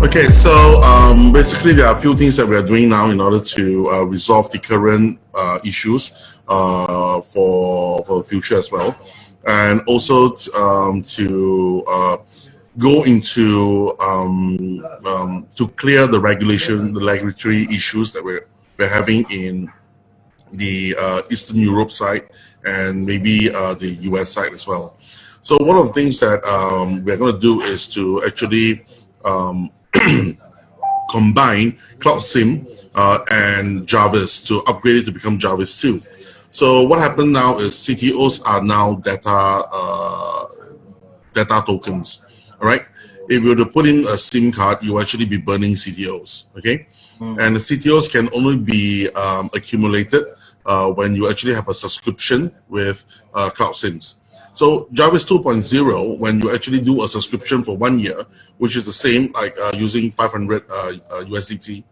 Okay, so basically there are a few things that we are doing now in order to resolve the current issues for the future as well, and also to go into to clear the regulatory issues that we're having in the Eastern Europe side and maybe the US side as well. So one of the things that we're going to do is to actually combine Cloud SIM and Jarvis to upgrade it to become Jarvis 2. So what happened now is CTOs are now data tokens. All right. If you were to put in a SIM card, you will actually be burning CTOs. Okay. And the CTOs can only be accumulated when you actually have a subscription with Cloud SIMs. So Jarvis 2.0, when you actually do a subscription for 1 year, which is the same like using 500 USDT,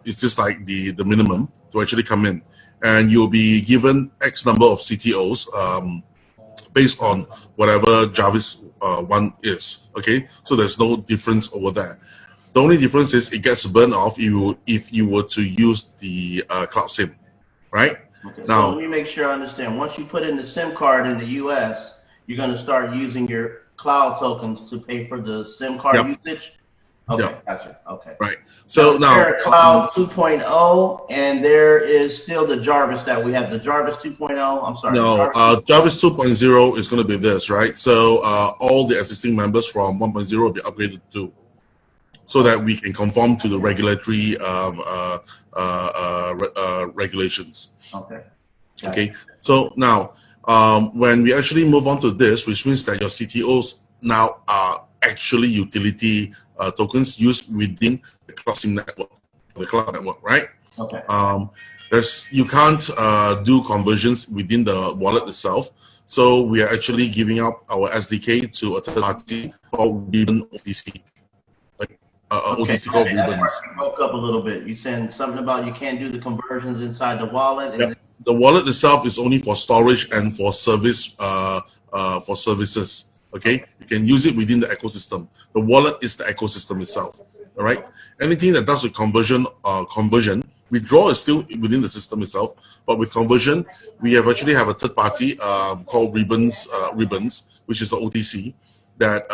it's just like the minimum to actually come in, and you'll be given X number of CTOs based on whatever Jarvis 1 is. Okay, so there's no difference over there. The only difference is it gets burned off if you were to use the Cloud SIM, right? Okay, now, so let me make sure I understand. Once you put in the SIM card in the US, you're going to start using your cloud tokens to pay for the SIM card usage? Okay, gotcha. Okay. Right. So now, there Cloud 2.0, and there is still the Jarvis that we have. The Jarvis 2.0. I'm sorry. No, Jarvis 2.0 is going to be this, right? So all the existing members from 1.0 will be upgraded to, so that we can conform to the regulatory regulations. Okay. Okay. So now, when we actually move on to this, which means that your CTOs now are actually utility tokens used within the Cloud SIM network, the cloud network, right? Okay. You can't do conversions within the wallet itself. So we are actually giving up our SDK to a third party called Ribbon OTC. OTC called Ribbons. Broke up a little bit. You said something about you can't do the conversions inside the wallet. And the wallet itself is only for storage and for service for services. Okay, you can use it within the ecosystem. The wallet is the ecosystem itself. All right. Anything that does with conversion, withdrawal is still within the system itself, but with conversion, we actually have a third party called Ribbons, which is the OTC that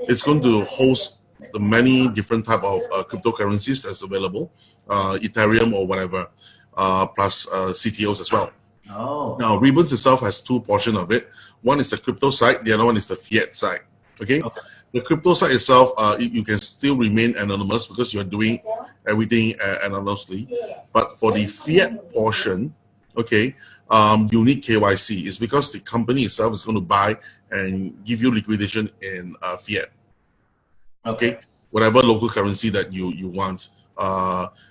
is going to host the many different type of cryptocurrencies that's available, Ethereum or whatever, plus CTOs as well. Oh. Now, Ribbons itself has two portions of it. One is the crypto side, the other one is the fiat side. Okay. The crypto side itself, you can still remain anonymous because you're doing everything anonymously. But for the fiat portion, okay, you need KYC. It's because the company itself is going to buy and give you liquidation in fiat. Okay, whatever local currency that you want.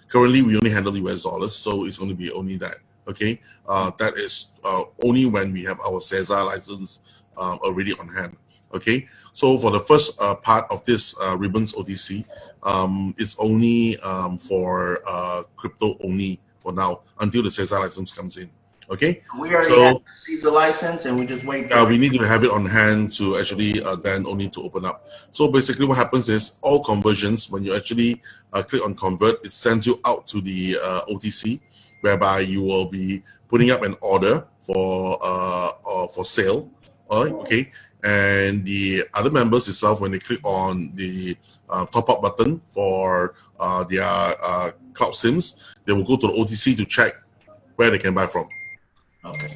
Currently, we only handle US dollars, so it's going to be only that. Okay, that is only when we have our CESA license already on hand. Okay, so for the first part of this Ribbons OTC, it's only for crypto only for now until the CESA license comes in. Okay, we already have the CESA license, and we just wait. We need to have it on hand to actually then only to open up. So basically, what happens is all conversions, when you actually click on convert, it sends you out to the OTC, whereby you will be putting up an order for sale. All right, okay. And the other members itself, when they click on the top up button for their Cloud SIMs, they will go to the OTC to check where they can buy from. Okay.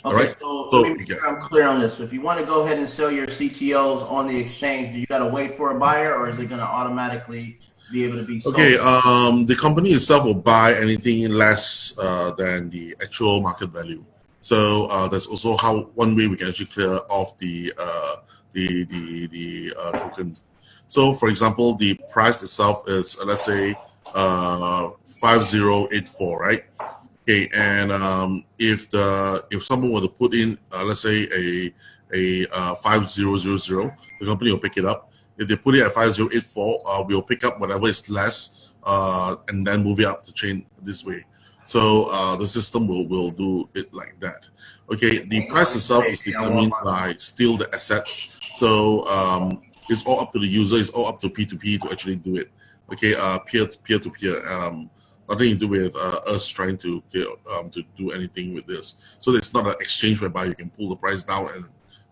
All right. So let me make sure I'm clear on this. So if you want to go ahead and sell your CTOs on the exchange, do you got to wait for a buyer, or is it going to automatically be able to be sold? Okay. The company itself will buy anything less than the actual market value. So that's also one way we can actually clear off the tokens. So for example, the price itself is let's say 5084, right? Okay, and if someone were to put in let's say a 5000, the company will pick it up. If they put it at 5084, we'll pick up whatever is less and then move it up the chain this way. So the system will do it like that. Okay, the price itself is determined by still the assets. So It's all up to the user. It's all up to P2P to actually do it. Okay, peer to peer. Nothing to do with us trying to do anything with this. So it's not an exchange whereby you can pull the price down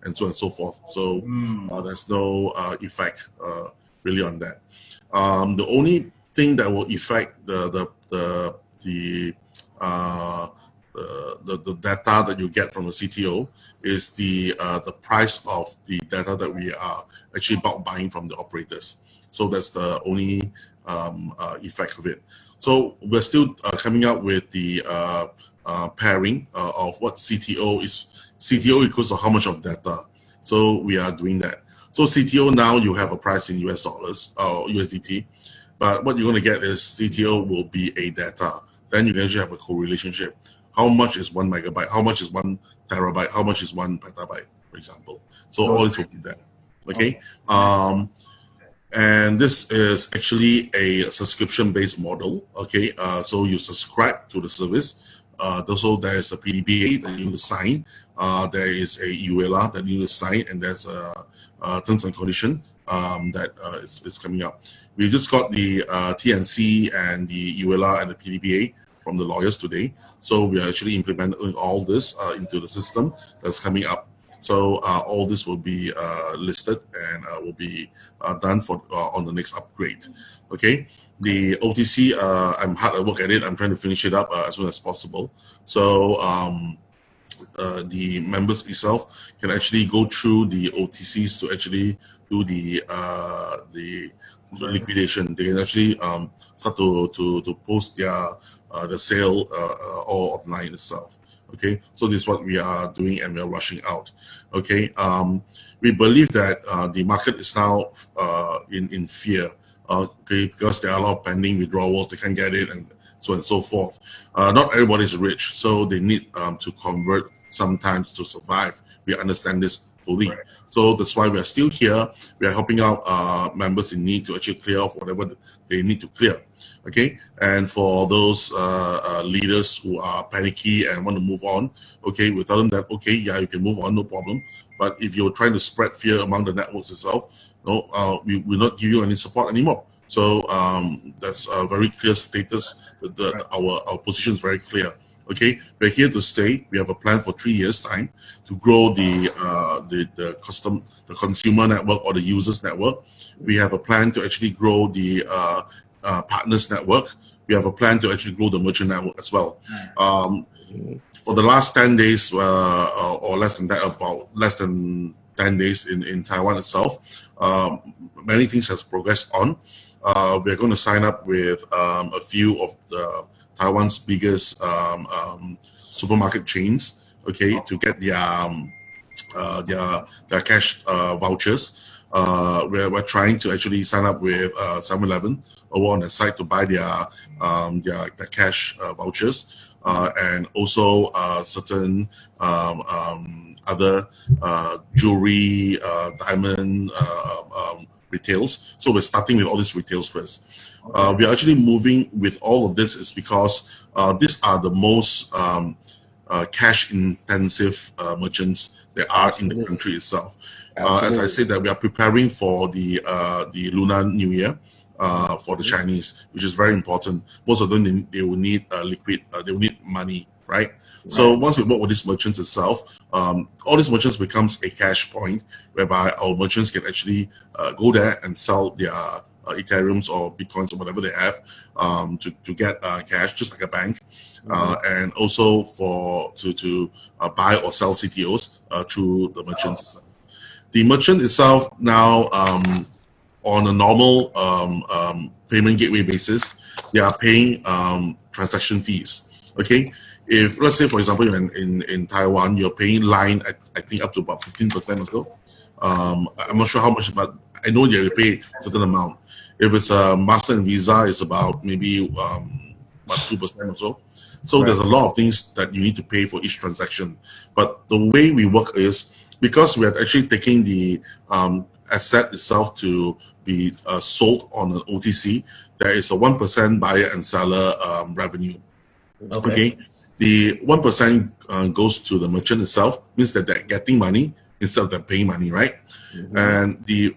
and so on and so forth. So there's no effect really on that. The only thing that will affect the data that you get from the CTO is the price of the data that we are actually bulk buying from the operators. So that's the only effect of it. So we're still coming up with the pairing of what CTO is. CTO equals to how much of data. So we are doing that. So CTO now you have a price in US dollars or USDT, but what you're going to get is CTO will be a data. Then you can actually have a correlationship. How much is 1 megabyte? How much is 1 terabyte? How much is 1 petabyte, for example? So all this will be there. Okay. And this is actually a subscription-based model. Okay. So you subscribe to the service. Also, there is a PDPA that you need to sign. There is a ULR that you need to sign, and there's a terms and condition that is coming up. We just got the TNC and the ULR and the PDPA from the lawyers today. So we are actually implementing all this into the system that's coming up. So all this will be listed and will be done for on the next upgrade. Okay. The OTC, I'm hard at work at it. I'm trying to finish it up as soon as possible. So the members itself can actually go through the OTCs to actually do the liquidation. They can actually start to post their the sale all online itself. Okay, so this is what we are doing, and we are rushing out. Okay, we believe that the market is now in fear. Okay, because there are a lot of pending withdrawals, they can't get it, and so on and so forth. Not everybody is rich, so they need to convert sometimes to survive. We understand this fully. Right. So that's why we are still here. We are helping out members in need to actually clear off whatever they need to clear. Okay, and for those leaders who are panicky and want to move on, okay, we tell them that, okay, yeah, you can move on, no problem. But if you're trying to spread fear among the networks itself, no, we will not give you any support anymore. So that's a very clear status. Our position is very clear. Okay, we're here to stay. We have a plan for 3 years' time to grow the consumer network or the users network. We have a plan to actually grow the partners network. We have a plan to actually grow the merchant network as well. For the last 10 days or less than that, about less than 10 days in Taiwan itself, many things has progressed on. We're going to sign up with a few of the Taiwan's biggest supermarket chains, okay, to get their cash vouchers. We're trying to actually sign up with 7-Eleven over on the site to buy their cash vouchers, and also certain other jewelry, diamond retails. So we're starting with all these retails first. We are actually moving with all of this is because these are the most cash intensive merchants there are in the country itself. As I said, that we are preparing for the Lunar New Year for the Chinese, which is very important. Most of them, they will need liquid, they will need money, right? So once we work with these merchants itself, all these merchants becomes a cash point whereby our merchants can actually go there and sell their Ethereums or Bitcoins or whatever they have to get cash, just like a bank, and also to buy or sell CTOs through the merchants itself. The merchant itself now, on a normal payment gateway basis, they are paying transaction fees. Okay, if let's say for example you're in Taiwan, you're paying line I think up to about 15% or so. I'm not sure how much, but I know you pay a certain amount. If it's a Master and Visa, it's about maybe about 2% or so. So there's a lot of things that you need to pay for each transaction. But the way we work is, because we are actually taking the asset itself to be sold on an OTC, there is a 1% buyer and seller revenue. Okay. The 1% goes to the merchant itself, means that they're getting money instead of them paying money, right? And the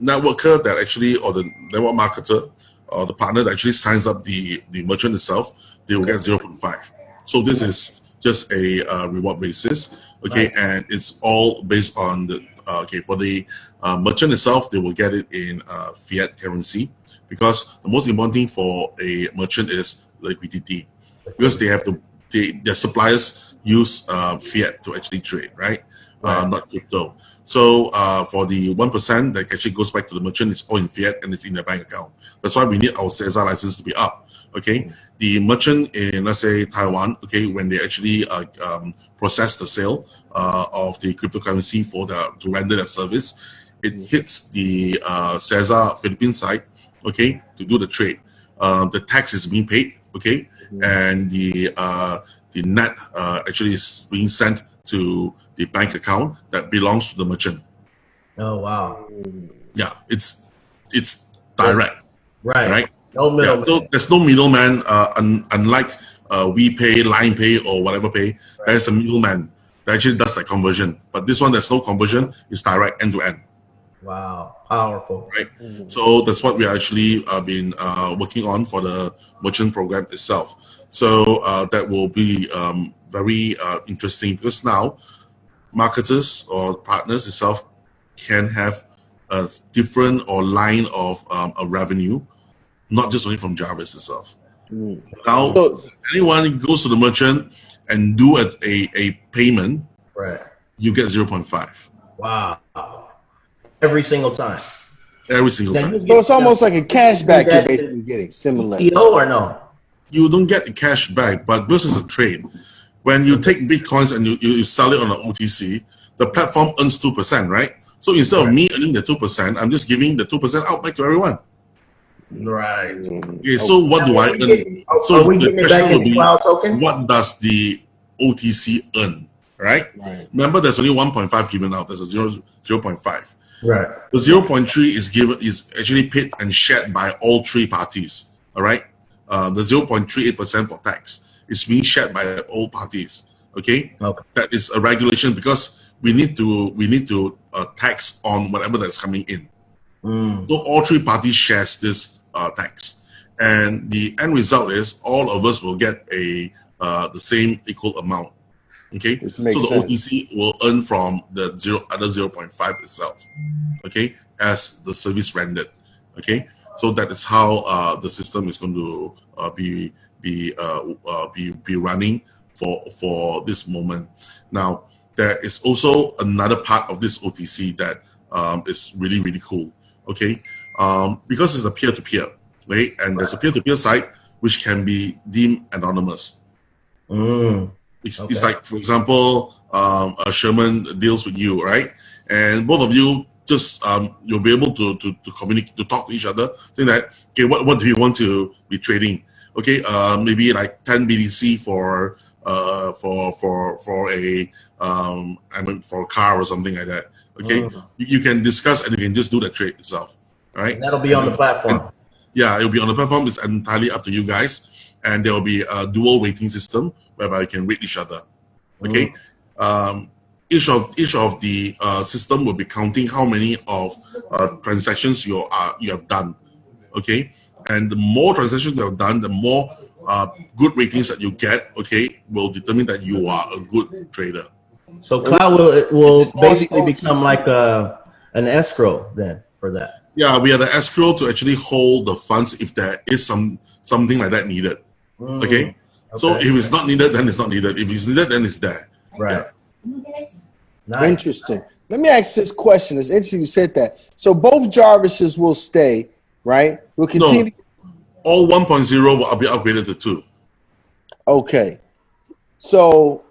networker that actually, or the network marketer, or the partner that actually signs up the merchant itself, they will get 0.5. So this is just a reward basis, okay? Nice. And it's all based on the for the merchant itself, they will get it in fiat currency, because the most important thing for a merchant is liquidity, because they have to, their suppliers use fiat to actually trade, right? Not crypto. So for the 1% that actually goes back to the merchant, it's all in fiat and it's in their bank account. That's why we need our CSR license to be up. Okay, the merchant in, let's say, Taiwan, okay, when they actually process the sale of the cryptocurrency for to render that service, it hits the CSR Philippines side, okay, to do the trade. The tax is being paid, okay, and the net actually is being sent to the bank account that belongs to the merchant. Oh wow! Yeah, it's direct, right? No middleman. Yeah, so there's no middleman. Unlike WePay, Line Pay, or whatever pay, there's a middleman that actually does that conversion. But this one, there's no conversion. It's direct end to end. Wow, powerful. Right. So that's what we actually been working on for the merchant program itself. So that will be very interesting, because now marketers or partners itself can have a different or line of a revenue, not just only from Jarvis itself. Now, anyone goes to the merchant and do a payment, you get 0.5. Wow. Every single time. Every single time. So it's almost like a cashback you're basically getting, similar. TO or no? You don't get the cash back, but this is a trade. When you take Bitcoins and you sell it on an OTC, the platform earns 2%, right? So instead of me earning the 2%, I'm just giving the 2% out back to everyone. Right. Okay, so what do I earn? So the question will be, what does the OTC earn, right? Remember, there's only 1.5 given out. There's a 0.5. Right. The 0.3 is actually paid and shared by all three parties. All right. The 0.38% for tax is being shared by all parties. Okay. That is a regulation, because we need to tax on whatever that's coming in. So all three parties shares this tax, and the end result is all of us will get the same equal amount. Okay, so the OTC will earn from the other 0.5 itself. Okay, as the service rendered. Okay, so that is how the system is going to be running for this moment. Now, there is also another part of this OTC that is really cool. Okay, because it's a peer-to-peer, right? And there's a peer-to-peer site which can be deemed anonymous. It's like, for example, Sherman deals with you, right? And both of you just you'll be able to communicate, to talk to each other, saying that, okay, what do you want to be trading? Okay, maybe like 10 BTC for a for a car or something like that. Okay, you can discuss and you can just do the trade itself. All right, and that'll be on the platform. Yeah, it'll be on the platform. It's entirely up to you guys, and there will be a dual rating system whereby you can rate each other. Okay, each of the system will be counting how many of transactions you have done. Okay, and the more transactions you have done, the more good ratings that you get. Okay, will determine that you are a good trader. So cloud will basically become like an escrow then for that. Yeah, we are the escrow to actually hold the funds if there is something like that needed. Okay? So if it's not needed, then it's not needed. If it's needed, then it's there. Right. Yeah. Nice. Interesting. Let me ask this question. It's interesting you said that. So both Jarvises will stay, right? We'll continue. No, all 1.0 will be upgraded to 2. Okay. So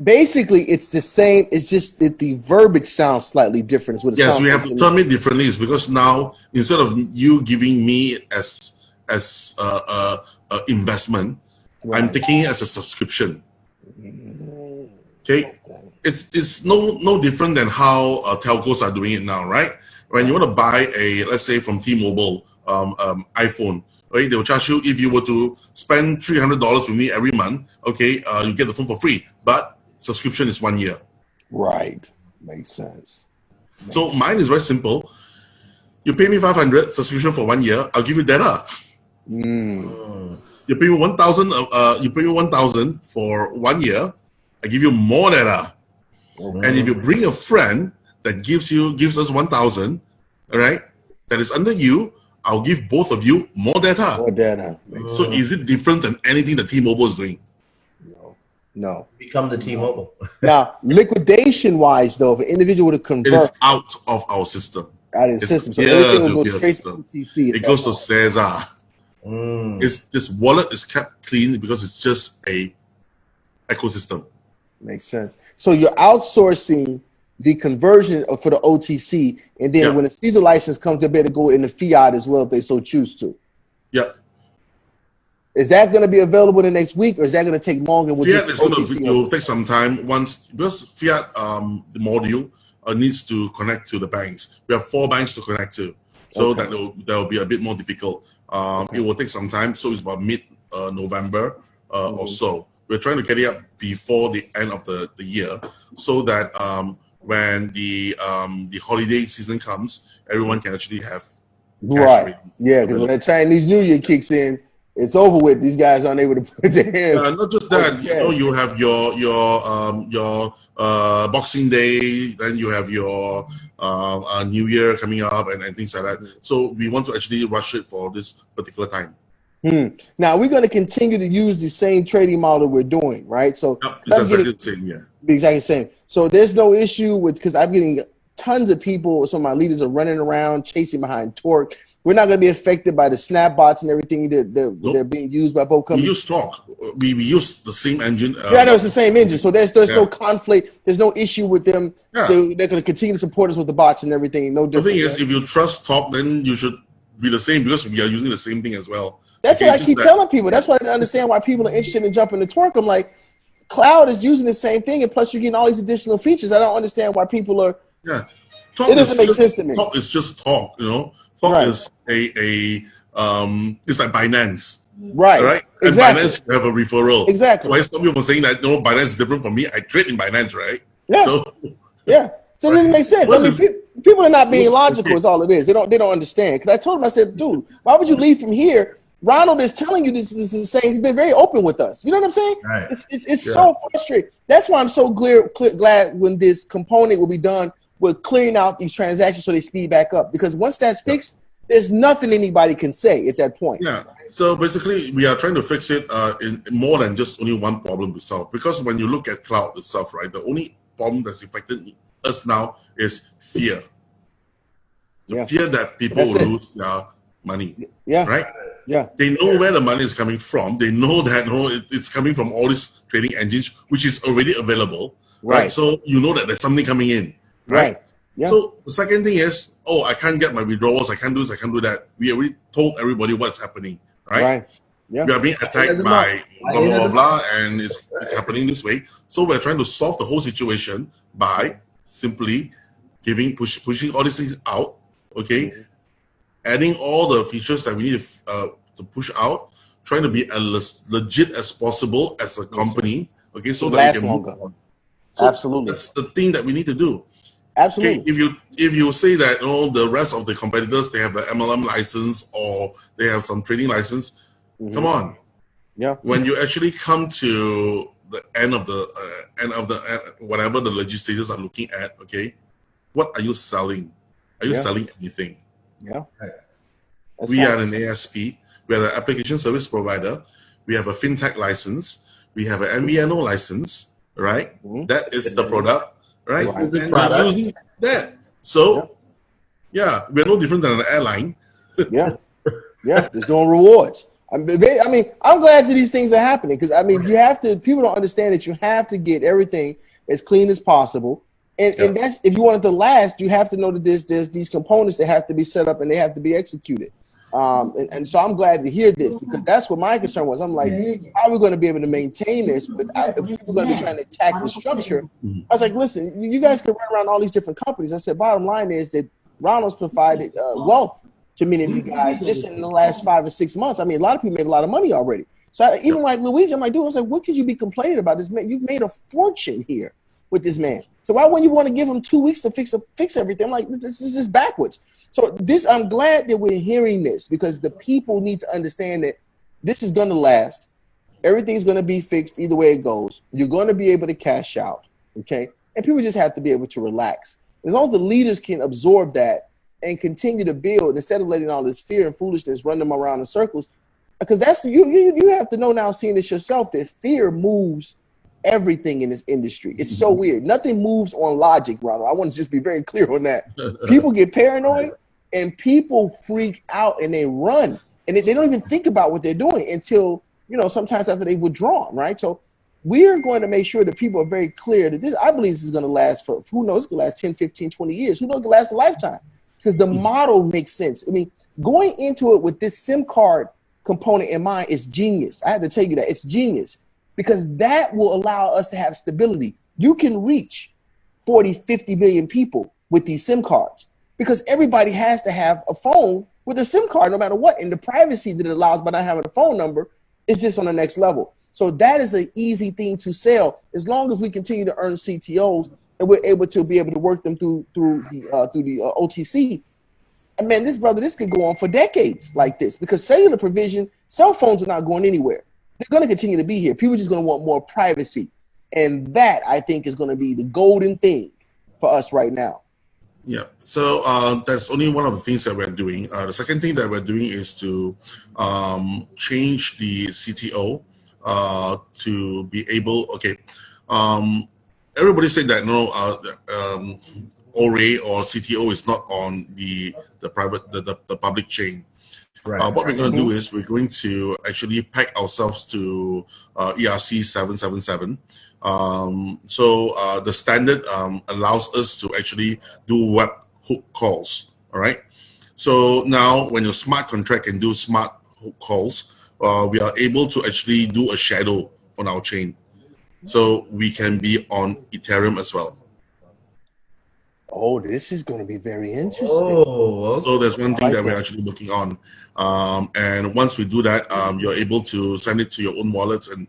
basically, it's the same. It's just that the verbiage sounds slightly different. Is what it yes, sounds we have to term it differently. It's because now, instead of you giving me as investment, I'm taking it as a subscription. Okay, it's no different than how telcos are doing it now, right? When you want to buy let's say from T-Mobile iPhone, right? They will charge you, if you were to spend $300 with me every month. Okay, you get the phone for free, but subscription is 1 year. Right. Makes sense. So mine is very simple. You pay me 500 subscription for 1 year, I'll give you data. You pay me 1,000. You pay me 1,000 for 1 year, I give you more data. And if you bring a friend that gives us 1,000, all right, that is under you, I'll give both of you more data. More data. So is it different than anything that T-Mobile is doing? No. Become the T-Mobile. Now, liquidation-wise, though, if an individual were to It convert is out of our system. out of the system, so Yeah, everything will to go the straight system. to OTC. It goes to Cesar. This wallet is kept clean because it's just a ecosystem. Makes sense. So you're outsourcing the conversion for the OTC, and then when the Caesar license comes, they'll be able to go in the fiat as well if they so choose to. Yeah. Is that going to be available the next week, or is that going to take longer? With Fiat just is going to take some time because Fiat the module needs to connect to the banks. We have 4 banks to connect to, so that will be a bit more difficult. It will take some time, so it's about mid-November or so. We're trying to get it up before the end of the year, so that when the holiday season comes, everyone can actually have cash. Yeah, because when the Chinese New Year kicks in, it's over with. These guys aren't able to put their hands. Not just that, you have your Boxing Day, then you have your New Year coming up and things like that. So we want to actually rush it for this particular time. Now we're going to continue to use the same trading model we're doing, right? So it's exactly the same, exactly the same. So there's no issue with, because I'm getting tons of people. Some of my leaders are running around chasing behind Torque. We're not going to be affected by the snap bots and everything that they're being used by both companies. We use Torque. We use the same engine. I know it's the same engine. So there's no conflict. There's no issue with them. They're going to continue to support us with the bots and everything. No difference. The thing is, if you trust Torque, then you should be the same, because we are using the same thing as well. That's what I keep telling people. That's why I didn't understand why people are interested in jumping to Torque. I'm like, cloud is using the same thing, and plus you're getting all these additional features. I don't understand why people are. Torque it doesn't make sense to me. Torque is just Torque, Torque is it's like Binance. Right. Right? Exactly. And Binance have a referral. Exactly. So I stop you from saying that Binance is different from me. I trade in Binance, right? Yeah. So it doesn't make sense. I mean, people are not being logical. Is all it is. They don't understand. Because I told him, I said, dude, why would you leave from here? Ronald is telling you this is the same. He's been very open with us. You know what I'm saying? Right. It's so frustrating. That's why I'm so glad when this component will be done with clearing out these transactions so they speed back up. Because once that's fixed, there's nothing anybody can say at that point. Yeah. So basically, we are trying to fix it in more than just only one problem to solve. Because when you look at cloud itself, right, the only problem that's affected us now is fear. The fear that people will lose their money. Right? Yeah. They know where the money is coming from. They know that it's coming from all these trading engines, which is already available. Right. So you know that there's something coming in. Right. Yeah. So the second thing is, I can't get my withdrawals. I can't do this. I can't do that. We already told everybody what's happening. Right. Yeah. We are being attacked by blah, blah, blah, blah, and it's happening this way. So we're trying to solve the whole situation by simply pushing all these things out. Okay. Adding all the features that we need to push out, trying to be as legit as possible as a company, okay, so that we can move on. So absolutely, that's the thing that we need to do. Absolutely. Okay, if you say that the rest of the competitors, they have the MLM license or they have some trading license, come on. Yeah. When you actually come to the end of the whatever the legislators are looking at, okay, what are you selling? Are you selling anything? Yeah. We are an ASP. We are an application service provider. We have a fintech license. We have an MVNO license, right? That is the product, right? And we're using that. So, we're no different than an airline. Just doing rewards. I mean, I'm glad that these things are happening because, I mean, people don't understand that you have to get everything as clean as possible. And that's, if you want it to last, you have to know that there's these components that have to be set up and they have to be executed. And so I'm glad to hear this because that's what my concern was. I'm like, how are we going to be able to maintain this without if people are going to be trying to attack the structure? I was like, listen, you guys can run around all these different companies. I said, bottom line is that Ronald's provided wealth to many of you guys just in the last 5 or 6 months. I mean, a lot of people made a lot of money already. So even like Luigi, I'm like, dude, I was like, what could you be complaining about? This man, you've made a fortune here with this man. So why wouldn't you want to give them 2 weeks to fix everything? I'm like, this is backwards. So I'm glad that we're hearing this, because the people need to understand that this is going to last. Everything's going to be fixed either way it goes. You're going to be able to cash out, okay? And people just have to be able to relax. As long as the leaders can absorb that and continue to build instead of letting all this fear and foolishness run them around in circles, because that's you have to know now, seeing this yourself, that fear moves everything in this industry. It's so weird. Nothing moves on logic, Ronald. I want to just be very clear on that. People get paranoid and people freak out and they run, and they don't even think about what they're doing until, sometimes after they've withdrawn, right? So we're going to make sure that people are very clear that I believe this is going to last for, who knows, it could last 10, 15, 20 years. Who knows, it could last a lifetime, because the model makes sense. I mean, going into it with this SIM card component in mind is genius. I had to tell you that it's genius, because that will allow us to have stability. You can reach 40, 50 million people with these SIM cards, because everybody has to have a phone with a SIM card no matter what. And the privacy that it allows by not having a phone number is just on the next level. So that is an easy thing to sell, as long as we continue to earn CTOs and we're able to work them through the OTC. And man, this could go on for decades like this, because cellular provision, cell phones are not going anywhere. They're going to continue to be here. People are just going to want more privacy. And that, I think, is going to be the golden thing for us right now. Yeah, so that's only one of the things that we're doing. The second thing that we're doing is to change the CTO to be able, everybody said that ORE or CTO is not on the public chain. Right. What we're going to do is we're going to actually pack ourselves to ERC 777. The standard allows us to actually do web hook calls. All right. So now when your smart contract can do smart hook calls, we are able to actually do a shadow on our chain. So we can be on Ethereum as well. Oh, this is going to be very interesting. Oh, okay. So there's one thing that we're actually looking on. And once we do that, you're able to send it to your own wallets and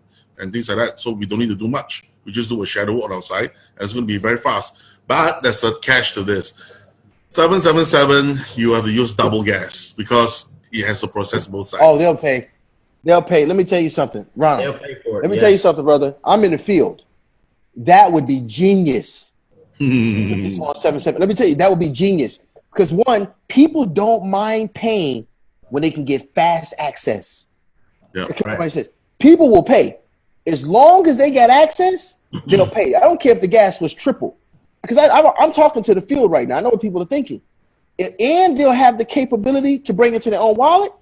things like that. So we don't need to do much. We just do a shadow on our side, and it's going to be very fast. But there's a catch to this. 777, you have to use double gas because it has to process both sides. Oh, they'll pay. They'll pay. Let me tell you something, Ronald. They'll pay for it. Let me tell you something, brother. I'm in the field. That would be genius. This on 777. Let me tell you, that would be genius. Because one, people don't mind paying when they can get fast access. Yeah, right. Says, people will pay. As long as they got access, they'll pay. I don't care if the gas was triple. Because I'm talking to the field right now. I know what people are thinking. And they'll have the capability to bring it to their own wallet.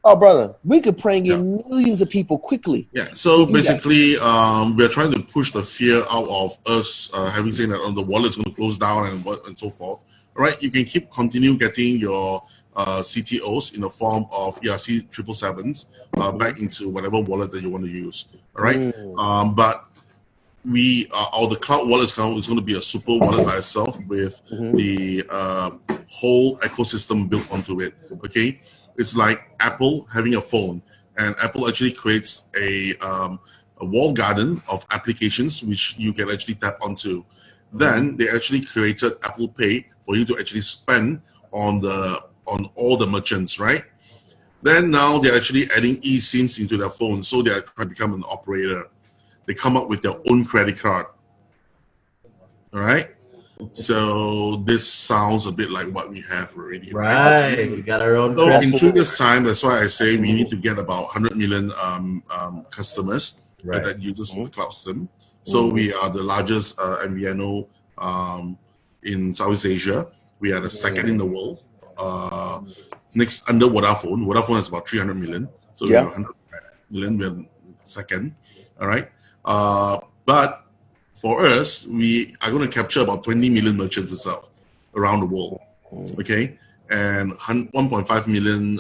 Oh, brother, we could bring in millions of people quickly. Yeah, so basically, we're trying to push the fear out of us having said that the wallet's going to close down and so forth. All right, you can continue getting your CTOs in the form of ERC 777s back into whatever wallet that you want to use. All right, but the cloud wallet is going to be a super wallet by itself with the whole ecosystem built onto it. Okay. It's like Apple having a phone, and Apple actually creates a wall garden of applications which you can actually tap onto. Then they actually created Apple Pay for you to actually spend on all the merchants, right? Then now they're actually adding eSIMs into their phone, so they are trying to become an operator. They come up with their own credit card. All right. So this sounds a bit like what we have already. Right. We got our own. So in 3 years' time, that's why I say we need to get about 100 million customers that uses the cloud SIM. So we are the largest MVNO in Southeast Asia. We are the second in the world. Next under Vodafone. Vodafone has about 300 million. So we have 100 million. We're second. All right. But for us, we are going to capture about 20 million merchants itself around the world, okay? And 1.5 million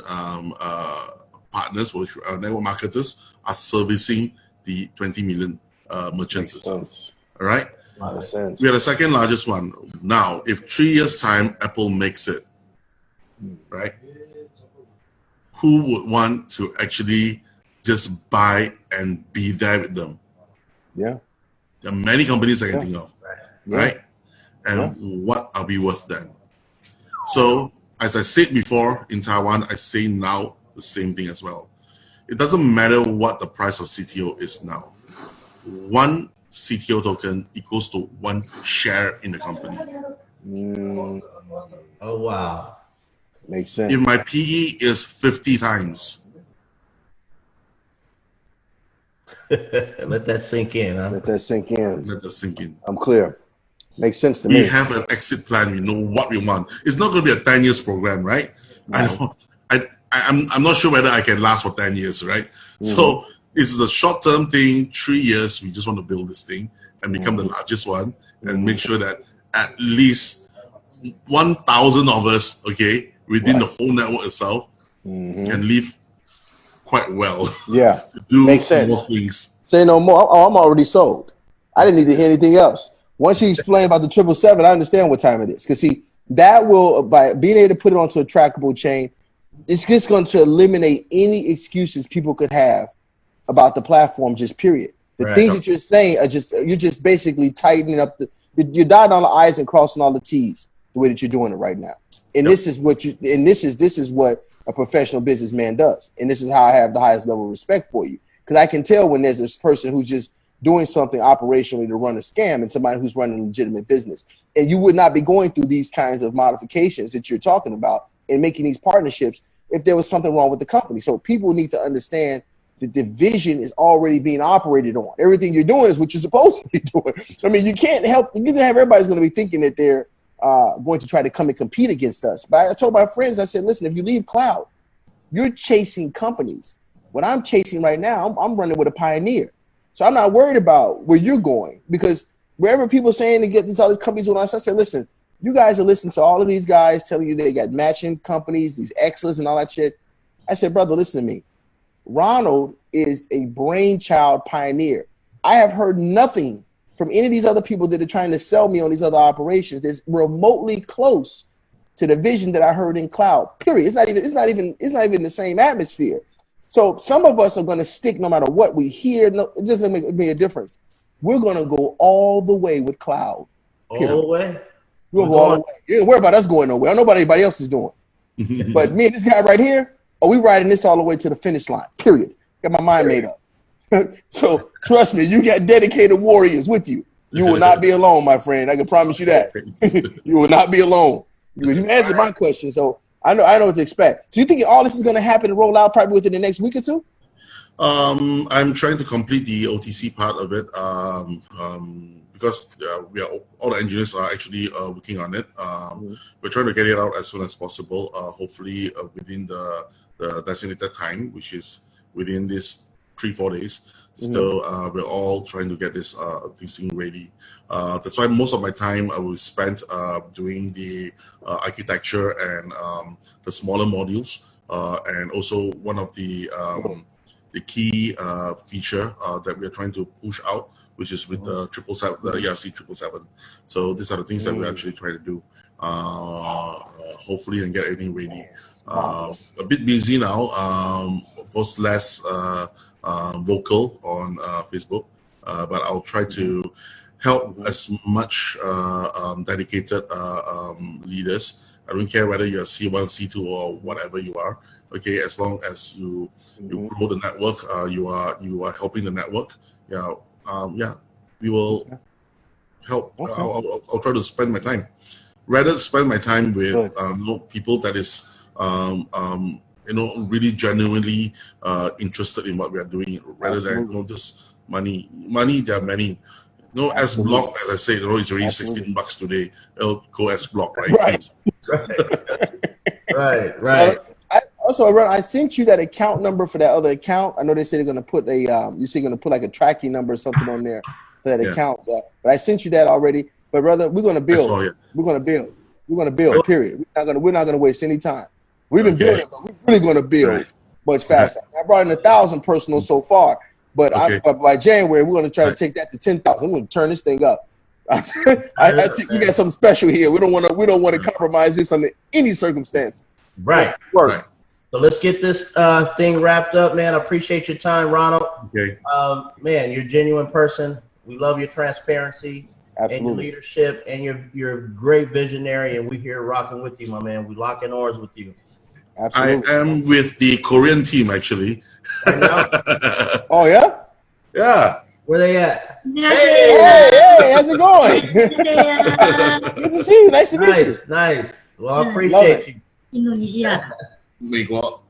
partners, which are network marketers, are servicing the 20 million merchants itself, all right? A lot of sense. We are the second largest one. Now, if 3 years' time, Apple makes it, right? Who would want to actually just buy and be there with them? Yeah. There are many companies I can think of. right? And what are we worth then? So, as I said before, in Taiwan, I say now the same thing as well. It doesn't matter what the price of CTO is now. One CTO token equals to one share in the company. Oh, wow. Makes sense. If my PE is 50 times. Let that sink in, huh? Let that sink in. Let that sink in. I'm clear. Makes sense to We me. have an exit plan. We know what we want. It's not going to be a 10 years program, right? No. I'm not sure whether I can last for 10 years, right? So this is a short-term thing, 3 years. We just want to build this thing and become the largest one and make sure that at least 1,000 of us, okay, within the whole network itself can live quite well. Yeah. To do Makes sense. more things. Say no more. Oh, I'm already sold. I didn't need to hear anything else. Once you explain about the 777, I understand what time it is. Because see, that will, by being able to put it onto a trackable chain, it's just going to eliminate any excuses people could have about the platform, just period. The things that you're saying are just, you're just basically tightening up you're dotting all the I's and crossing all the T's the way that you're doing it right now. And this is what this is what a professional businessman does. And this is how I have the highest level of respect for you. Because I can tell when there's this person who's just doing something operationally to run a scam and somebody who's running a legitimate business. And you would not be going through these kinds of modifications that you're talking about and making these partnerships if there was something wrong with the company. So people need to understand that the vision is already being operated on. Everything you're doing is what you're supposed to be doing. I mean, you can't have everybody's going to be thinking that they're going to try to come and compete against us. But I told my friends, I said, listen, if you leave cloud, you're chasing companies. What I'm chasing right now, I'm running with a pioneer. So I'm not worried about where you're going, because wherever people are saying to get all these companies doing us, I said, listen, you guys are listening to all of these guys telling you they got matching companies, these X's and all that shit. I said, brother, listen to me. Ronald is a brainchild pioneer. I have heard nothing from any of these other people that are trying to sell me on these other operations that's remotely close to the vision that I heard in cloud. Period. It's not even the same atmosphere. So some of us are going to stick no matter what we hear. No, it doesn't make a difference. We're going to go all the way with cloud. Period. All the way? We're going all the way. You don't worry about us going nowhere. I know what anybody else is doing. But me and this guy right here, we riding this all the way to the finish line. Period. Got my mind made up. So trust me, you got dedicated warriors with you. You will not be alone, my friend. I can promise you that. You will not be alone. You answered my question, so I know what to expect. So you think all this is going to happen and roll out probably within the next week or two? I'm trying to complete the OTC part of it because all the engineers are actually working on it. We're trying to get it out as soon as possible, hopefully within the designated time, which is within this 3-4 days. So we're all trying to get this thing ready. That's why most of my time I will spend doing the architecture and the smaller modules, and also one of the key feature that we're trying to push out, which is with the 777, the ERC 777. So these are the things that we're actually trying to do, hopefully, and get everything ready. A bit busy now, of course, less vocal on Facebook, but I'll try to help as much dedicated leaders. I don't care whether you're C1, C2, or whatever you are. Okay, as long as you grow the network, you are helping the network. We will help. I'll try to spend my time. Rather spend my time with people that is really genuinely interested in what we are doing, rather than just money. There are many. S block, as I say, it's already $16 today. It'll go S block, right? Right. I sent you that account number for that other account. I know they say they're going to put like a tracking number or something on there for that account. But I sent you that already. But brother, we're going to build. We're going to build. We're going to build. Period. We're not going to waste any time. We've been building, but we're really going to build much faster. I brought in 1,000 personal so far, but by January we're going to try to take that to 10,000. We're going to turn this thing up. I think we got something special here. We don't want to compromise this under any circumstance. Right. So let's get this thing wrapped up, man. I appreciate your time, Ronald. Okay. Man, you're a genuine person. We love your transparency. and your Absolutely. leadership, and you're a great visionary, and we here rocking with you, my man. We locking oars with you. Absolutely. I am with the Korean team actually. Right now, Oh yeah. Yeah. where they at? Hey, how's it going? 안녕하세요. Good to see you. Nice to meet you. Nice. Well, I Yeah. appreciate you. 인도네시아. 美国.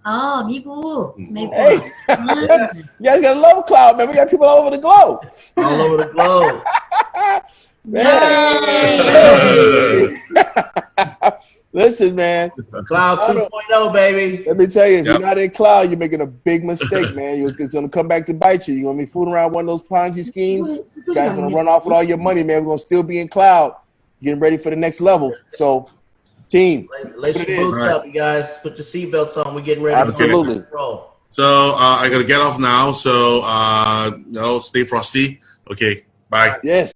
미국. 미국. Hey, you guys got a love cloud, man. We got people all over the globe. All over the globe. Man. Listen, man. Cloud 2.0, baby. Let me tell you, if Yep. you're not in cloud, you're making a big mistake, man. It's going to come back to bite you. You're going to be fooling around one of those Ponzi schemes. You guys going to run off with all your money, man. We're going to still be in cloud, getting ready for the next level. So, team. Lace your boots up, you guys. Put your seatbelts on. We're getting ready Absolutely. to roll. So I gotta get off now. So stay frosty. Okay. Bye. Yes.